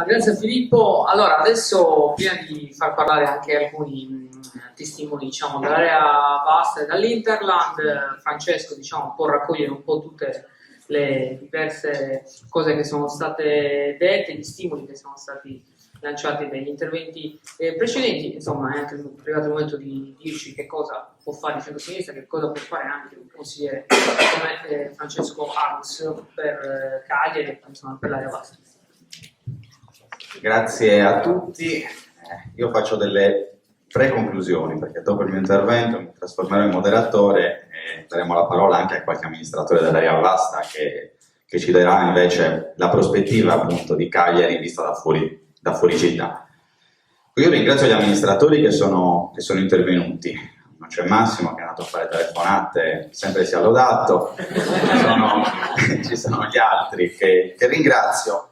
Grazie Filippo. Allora, adesso prima di far parlare anche alcuni testimoni, diciamo, dall'area vasta e dall'Interland, Francesco, diciamo, può raccogliere un po' tutte le diverse cose che sono state dette, gli stimoli che sono stati lanciati dagli interventi precedenti. Insomma, è anche arrivato il momento di dirci che cosa può fare il centro-sinistra, che cosa può fare anche un consigliere come Francesco Arus per Cagliari e insomma, per l'area vasta. Grazie a tutti. Io faccio delle pre-conclusioni perché dopo il mio intervento mi trasformerò in moderatore e daremo la parola anche a qualche amministratore dell'area vasta che ci darà invece la prospettiva appunto di Cagliari vista da fuori città. Io ringrazio gli amministratori che sono intervenuti. Non c'è Massimo che è andato a fare telefonate, sempre si è lodato, ci sono gli altri che ringrazio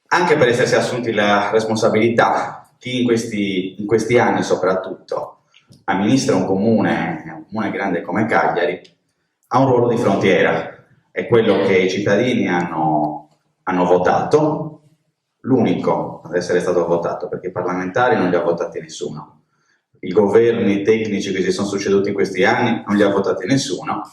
anche per essersi assunti la responsabilità. Chi in questi anni soprattutto amministra un comune grande come Cagliari ha un ruolo di frontiera, è quello che i cittadini hanno votato, l'unico ad essere stato votato, perché i parlamentari non li ha votati nessuno, i governi tecnici che si sono succeduti in questi anni non li ha votati nessuno.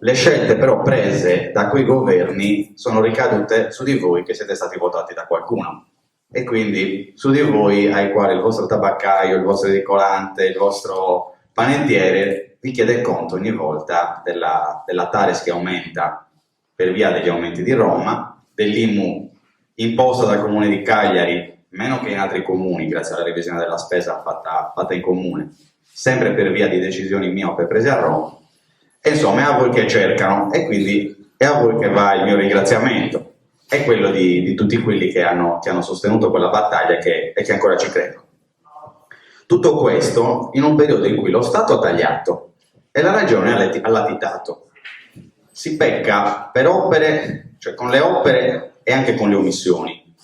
Le scelte però prese da quei governi sono ricadute su di voi che siete stati votati da qualcuno e quindi su di voi ai quali il vostro tabaccaio, il vostro edicolante, il vostro panettiere vi chiede conto ogni volta della Tares che aumenta per via degli aumenti di Roma, dell'IMU imposta dal comune di Cagliari meno che in altri comuni grazie alla revisione della spesa fatta in comune, sempre per via di decisioni miope prese a Roma. E insomma è a voi che cercano e quindi è a voi che va il mio ringraziamento e quello di tutti quelli che hanno sostenuto quella battaglia e che ancora ci credono. Tutto questo in un periodo in cui lo Stato ha tagliato e la Regione ha latitato. Si pecca per opere, cioè con le opere e anche con le omissioni.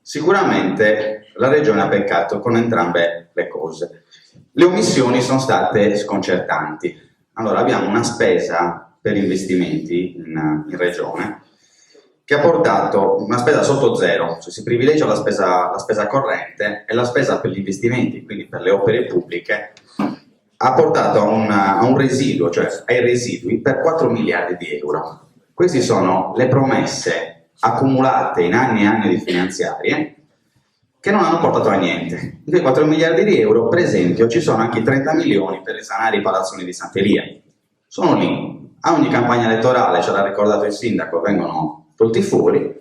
Sicuramente la Regione ha peccato con entrambe le cose. Le omissioni sono state sconcertanti. Allora abbiamo una spesa per investimenti in Regione che ha portato una spesa sotto zero, cioè si privilegia la spesa corrente e la spesa per gli investimenti, quindi per le opere pubbliche, ha portato a un residuo, cioè ai residui per 4 miliardi di euro. Queste sono le promesse accumulate in anni e anni di finanziarie che non hanno portato a niente. In quei 4 miliardi di euro, per esempio, ci sono anche 30 milioni per risanare i palazzoni di Sant'Elia. Sono lì. A ogni campagna elettorale, ce l'ha ricordato il sindaco, vengono tolti fuori.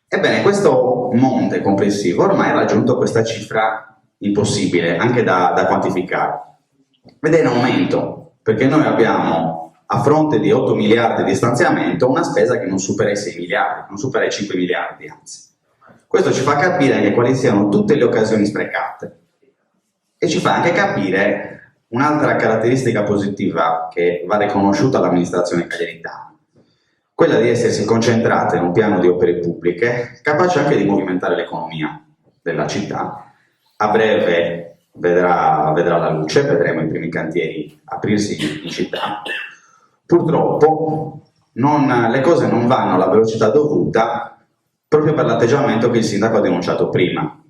Ebbene, questo monte complessivo ormai ha raggiunto questa cifra impossibile, anche da quantificare. Ed è in aumento, perché noi abbiamo, a fronte di 8 miliardi di stanziamento, una spesa che non supera i 6 miliardi, non supera i 5 miliardi, anzi. Questo ci fa capire anche quali siano tutte le occasioni sprecate e ci fa anche capire un'altra caratteristica positiva che va riconosciuta all'amministrazione cagliaritana, quella di essersi concentrata in un piano di opere pubbliche capace anche di movimentare l'economia della città. A breve vedrà la luce, vedremo i primi cantieri aprirsi in città. Purtroppo le cose non vanno alla velocità dovuta proprio per l'atteggiamento che il sindaco ha denunciato prima.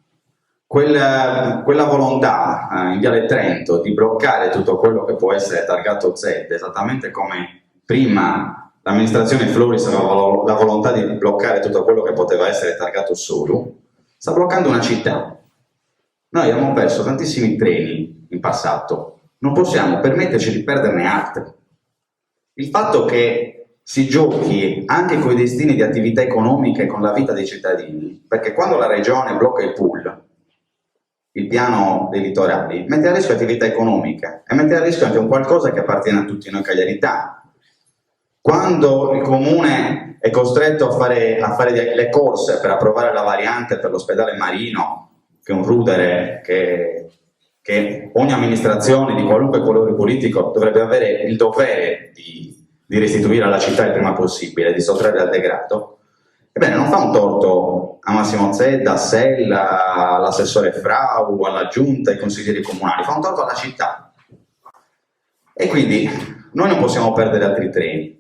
Quella volontà in Viale Trento di bloccare tutto quello che può essere targato Z, esattamente come prima l'amministrazione Floris aveva la volontà di bloccare tutto quello che poteva essere targato Solu, sta bloccando una città. Noi abbiamo perso tantissimi treni in passato, non possiamo permetterci di perderne altri. Il fatto che si giochi anche con i destini di attività economiche e con la vita dei cittadini, perché quando la regione blocca il pool, il piano dei litorali, mette a rischio attività economiche e mette a rischio anche un qualcosa che appartiene a tutti noi cagliaritani. Quando il comune è costretto a fare le corse per approvare la variante per l'ospedale marino, che è un rudere che ogni amministrazione di qualunque colore politico dovrebbe avere il dovere di restituire alla città il prima possibile, di sottrarre al degrado, ebbene non fa un torto a Massimo Zedda, a Sella, all'assessore Frau, alla giunta, ai consiglieri comunali, fa un torto alla città. E quindi noi non possiamo perdere altri treni.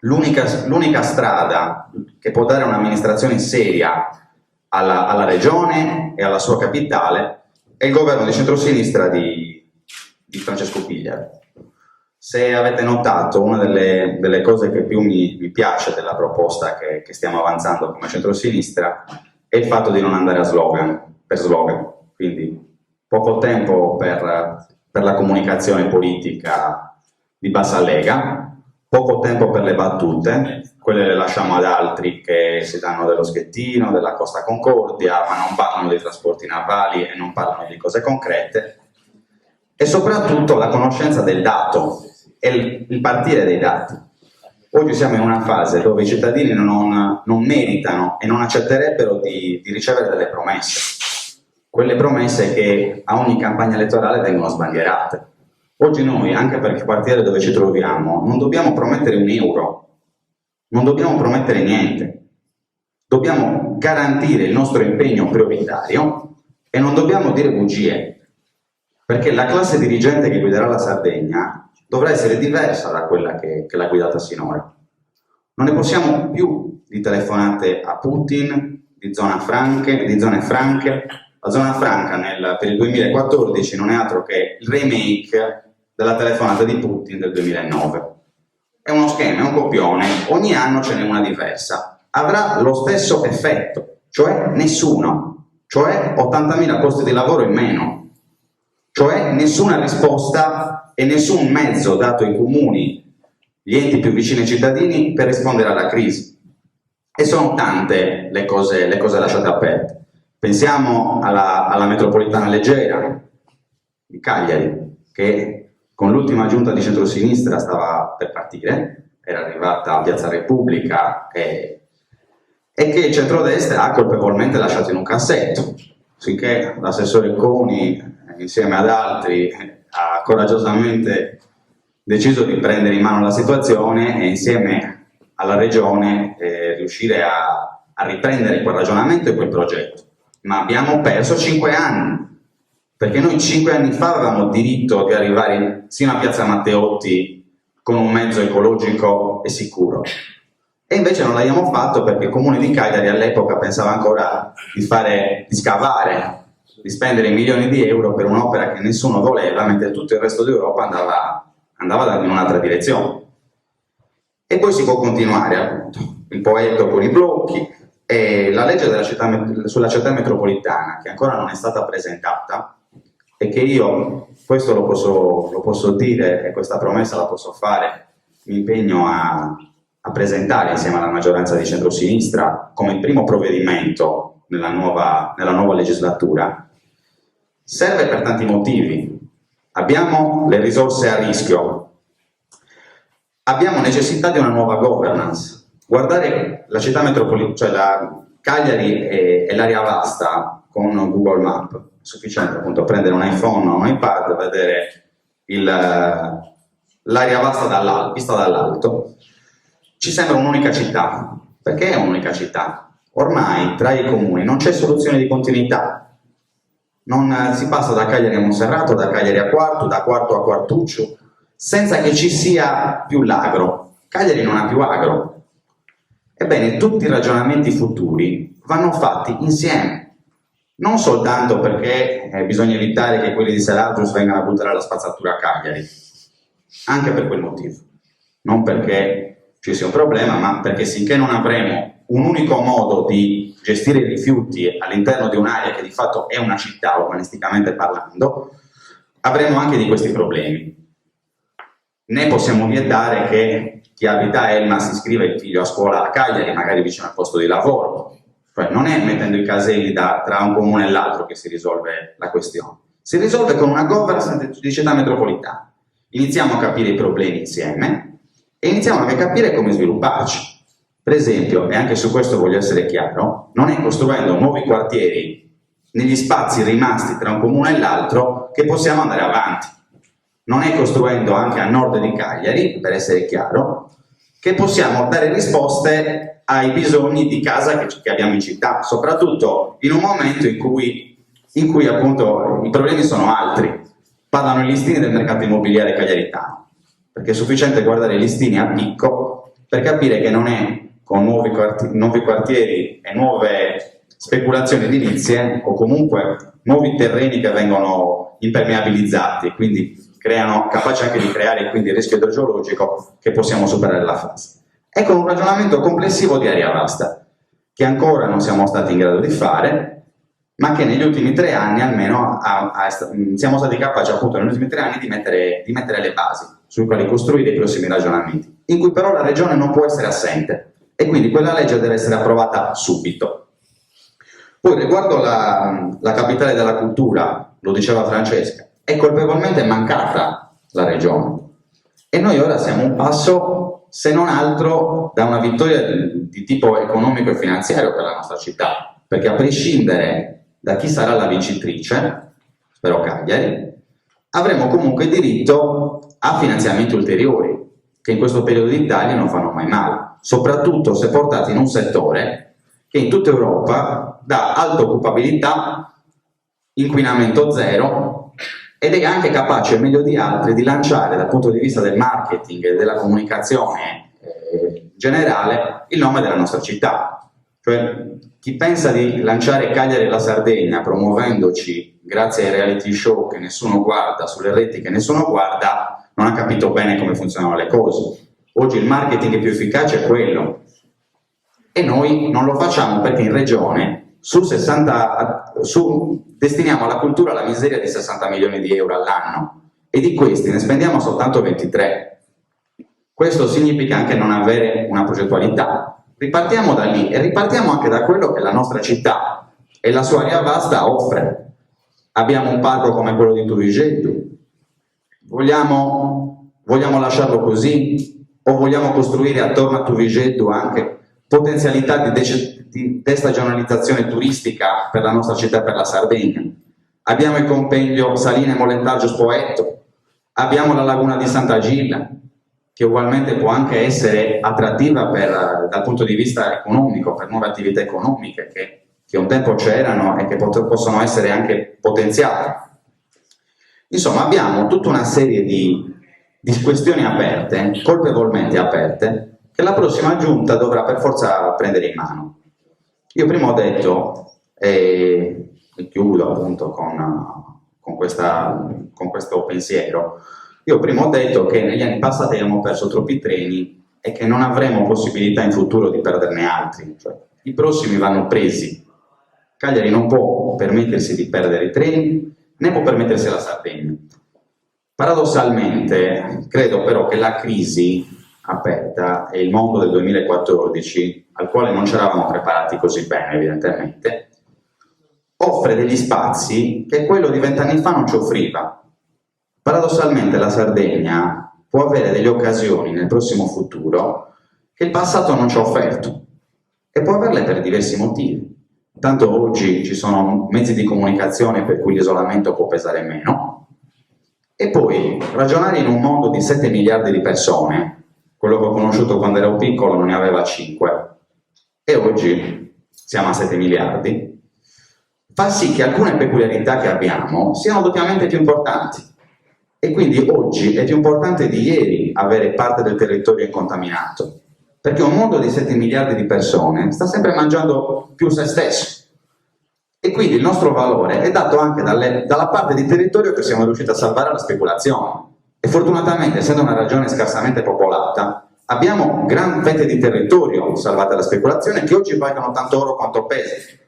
L'unica strada che può dare un'amministrazione seria alla regione e alla sua capitale è il governo di centrosinistra di Francesco Piglia. Se avete notato, una delle cose che più mi piace della proposta che stiamo avanzando come centrosinistra è il fatto di non andare per slogan, quindi poco tempo per la comunicazione politica di bassa lega, poco tempo per le battute, quelle le lasciamo ad altri che si danno dello schettino, della Costa Concordia, ma non parlano dei trasporti navali e non parlano di cose concrete, e soprattutto la conoscenza del dato e il partire dei dati. Oggi siamo in una fase dove i cittadini non meritano e non accetterebbero di ricevere delle promesse, quelle promesse che a ogni campagna elettorale vengono sbandierate. Oggi noi, anche per il quartiere dove ci troviamo, non dobbiamo promettere un euro, non dobbiamo promettere niente, dobbiamo garantire il nostro impegno prioritario e non dobbiamo dire bugie, perché la classe dirigente che guiderà la Sardegna dovrà essere diversa da quella che l'ha guidata sinora. Non ne possiamo più di telefonate a Putin, di zone franche. La zona franca per il 2014 non è altro che il remake della telefonata di Putin del 2009. È uno schema, è un copione, ogni anno ce n'è una diversa. Avrà lo stesso effetto, cioè nessuno, cioè 80.000 posti di lavoro in meno, cioè nessuna risposta e nessun mezzo dato ai comuni, gli enti più vicini ai cittadini, per rispondere alla crisi. E sono tante le cose lasciate aperte. Pensiamo alla metropolitana leggera di Cagliari, che con l'ultima giunta di centrosinistra stava per partire, era arrivata a Piazza Repubblica e che il centrodestra ha colpevolmente lasciato in un cassetto, sicché l'assessore Coni, insieme ad altri, ha coraggiosamente deciso di prendere in mano la situazione e insieme alla regione riuscire a riprendere quel ragionamento e quel progetto. Ma abbiamo perso 5 anni, perché noi 5 anni fa avevamo diritto di arrivare sino a Piazza Matteotti con un mezzo ecologico e sicuro. E invece non l'abbiamo fatto perché il comune di Cagliari all'epoca pensava ancora di scavare, di spendere milioni di euro per un'opera che nessuno voleva, mentre tutto il resto d'Europa andava in un'altra direzione. E poi si può continuare, appunto, il poeta con i blocchi, e la legge sulla città metropolitana, che ancora non è stata presentata, e che io, questo lo posso dire, e questa promessa la posso fare, mi impegno a presentare insieme alla maggioranza di centrosinistra come il primo provvedimento nella nuova legislatura, serve per tanti motivi. Abbiamo le risorse a rischio, abbiamo necessità di una nuova governance. Guardare la città metropolitana, cioè la Cagliari e l'area vasta con Google Maps, è sufficiente appunto prendere un iPhone o un iPad, vedere l'area vasta vista dall'alto. Ci sembra un'unica città. Perché è un'unica città? Ormai tra i comuni non c'è soluzione di continuità. Non si passa da Cagliari a Monserrato, da Cagliari a Quartu, da Quartu a Quartuccio, senza che ci sia più l'agro. Cagliari non ha più agro. Ebbene, tutti i ragionamenti futuri vanno fatti insieme, non soltanto perché bisogna evitare che quelli di Selagius vengano a buttare la spazzatura a Cagliari, anche per quel motivo, non perché ci sia un problema, ma perché finché non avremo un unico modo di gestire i rifiuti all'interno di un'area che di fatto è una città, urbanisticamente parlando, avremo anche di questi problemi. Né possiamo vietare che chi abita a Elma si iscriva il figlio a scuola a Cagliari, magari vicino al posto di lavoro. Cioè, non è mettendo i caselli tra un comune e l'altro che si risolve la questione. Si risolve con una governance di città metropolitana. Iniziamo a capire i problemi insieme e iniziamo anche a capire come svilupparci. Per esempio, e anche su questo voglio essere chiaro, non è costruendo nuovi quartieri negli spazi rimasti tra un comune e l'altro che possiamo andare avanti. Non è costruendo anche a nord di Cagliari, per essere chiaro, che possiamo dare risposte ai bisogni di casa che abbiamo in città, soprattutto in un momento in cui appunto i problemi sono altri. Parlano i listini del mercato immobiliare cagliaritano, perché è sufficiente guardare i listini a picco per capire che non è con nuovi quartieri e nuove speculazioni edilizie o comunque nuovi terreni che vengono impermeabilizzati, quindi capaci anche di creare quindi il rischio idrogeologico, che possiamo superare la fase. Ecco un ragionamento complessivo di area vasta, che ancora non siamo stati in grado di fare, ma che negli ultimi 3 anni almeno siamo stati capaci appunto negli ultimi 3 anni di mettere le basi sui quali costruire i prossimi ragionamenti, in cui però la regione non può essere assente e quindi quella legge deve essere approvata subito. Poi riguardo la capitale della cultura, lo diceva Francesca, è colpevolmente mancata la regione e noi ora siamo un passo, se non altro, da una vittoria di tipo economico e finanziario per la nostra città, perché a prescindere da chi sarà la vincitrice, spero Cagliari, avremo comunque diritto a finanziamenti ulteriori, che in questo periodo di tagli non fanno mai male, soprattutto se portati in un settore che in tutta Europa dà alta occupabilità, inquinamento zero, ed è anche capace, meglio di altri, di lanciare dal punto di vista del marketing e della comunicazione generale il nome della nostra città. Cioè, chi pensa di lanciare Cagliari e la Sardegna promuovendoci grazie ai reality show che nessuno guarda, sulle reti che nessuno guarda, non ha capito bene come funzionano le cose. Oggi il marketing più efficace è quello e noi non lo facciamo perché in regione destiniamo alla cultura la miseria di 60 milioni di euro all'anno e di questi ne spendiamo soltanto 23. Questo significa anche non avere una progettualità. Ripartiamo da lì e ripartiamo anche da quello che la nostra città e la sua area vasta offre. Abbiamo un parco come quello di Tuvigeddu. Vogliamo lasciarlo così o vogliamo costruire attorno a Tuvigeddu anche potenzialità di destagionalizzazione turistica per la nostra città e per la Sardegna? Abbiamo il compendio Saline Molentaggio Spoleto, abbiamo la laguna di Sant'Agilla, che ugualmente può anche essere attrattiva dal punto di vista economico, per nuove attività economiche che un tempo c'erano e che possono essere anche potenziate. Insomma, abbiamo tutta una serie di questioni aperte, colpevolmente aperte, che la prossima giunta dovrà per forza prendere in mano. Io prima ho detto, e chiudo appunto con questo pensiero, io prima ho detto che negli anni passati abbiamo perso troppi treni e che non avremo possibilità in futuro di perderne altri. Cioè, i prossimi vanno presi. Cagliari non può permettersi di perdere i treni, né può permettersi la Sardegna. Paradossalmente, credo però che la crisi aperta e il mondo del 2014, al quale non ci eravamo preparati così bene evidentemente, offre degli spazi che quello di 20 anni fa non ci offriva. Paradossalmente la Sardegna può avere delle occasioni nel prossimo futuro che il passato non ci ha offerto e può averle per diversi motivi. Tanto oggi ci sono mezzi di comunicazione per cui l'isolamento può pesare meno e poi ragionare in un mondo di 7 miliardi di persone, quello che ho conosciuto quando ero piccolo non ne aveva 5 e oggi siamo a 7 miliardi, fa sì che alcune peculiarità che abbiamo siano doppiamente più importanti. E quindi oggi è più importante di ieri avere parte del territorio incontaminato, perché un mondo di 7 miliardi di persone sta sempre mangiando più se stesso. E quindi il nostro valore è dato anche dalla parte di territorio che siamo riusciti a salvare alla speculazione. E fortunatamente, essendo una regione scarsamente popolata, abbiamo gran fette di territorio salvate alla speculazione che oggi valgono tanto oro quanto pesi.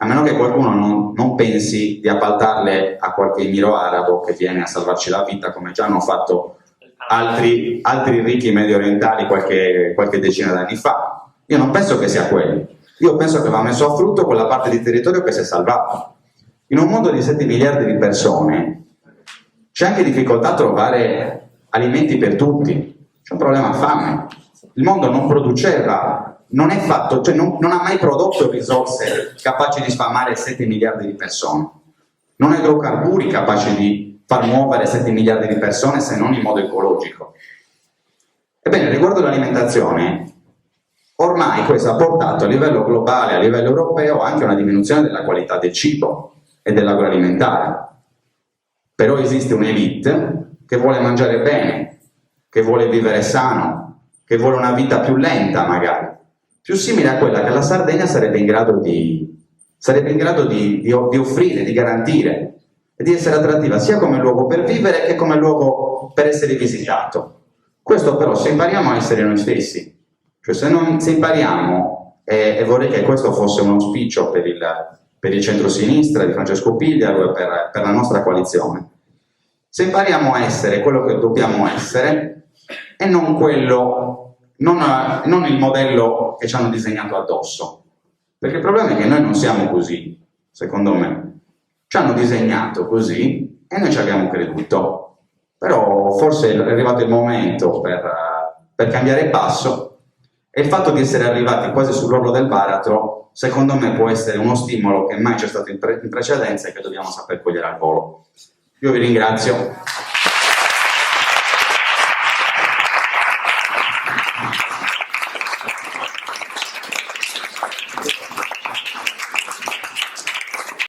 A meno che qualcuno non pensi di appaltarle a qualche emiro arabo che viene a salvarci la vita, come già hanno fatto altri ricchi medio orientali qualche decina d'anni fa. Io non penso che sia quello. Io penso che va messo a frutto quella parte di territorio che si è salvata. In un mondo di 7 miliardi di persone c'è anche difficoltà a trovare alimenti per tutti. C'è un problema fame. Il mondo non produceva, non è fatto, cioè non ha mai prodotto risorse capaci di sfamare 7 miliardi di persone. Non ha idrocarburi capaci di far muovere 7 miliardi di persone se non in modo ecologico. Ebbene, riguardo all'alimentazione, ormai questo ha portato a livello globale, a livello europeo, anche a una diminuzione della qualità del cibo e dell'agroalimentare. Però esiste un'elite che vuole mangiare bene, che vuole vivere sano, che vuole una vita più lenta magari, più simile a quella che la Sardegna sarebbe in grado di sarebbe in grado di offrire, di garantire e di essere attrattiva sia come luogo per vivere che come luogo per essere visitato. Questo però se impariamo a essere noi stessi, cioè se impariamo, e vorrei che questo fosse un auspicio per il centro-sinistra di Francesco Pigliaro e per la nostra coalizione, se impariamo a essere quello che dobbiamo essere e non il modello che ci hanno disegnato addosso, perché il problema è che noi non siamo così, secondo me. Ci hanno disegnato così e noi ci abbiamo creduto, però forse è arrivato il momento per cambiare passo, e il fatto di essere arrivati quasi sull'orlo del baratro secondo me può essere uno stimolo che mai c'è stato in precedenza e che dobbiamo saper cogliere al volo. Io vi ringrazio.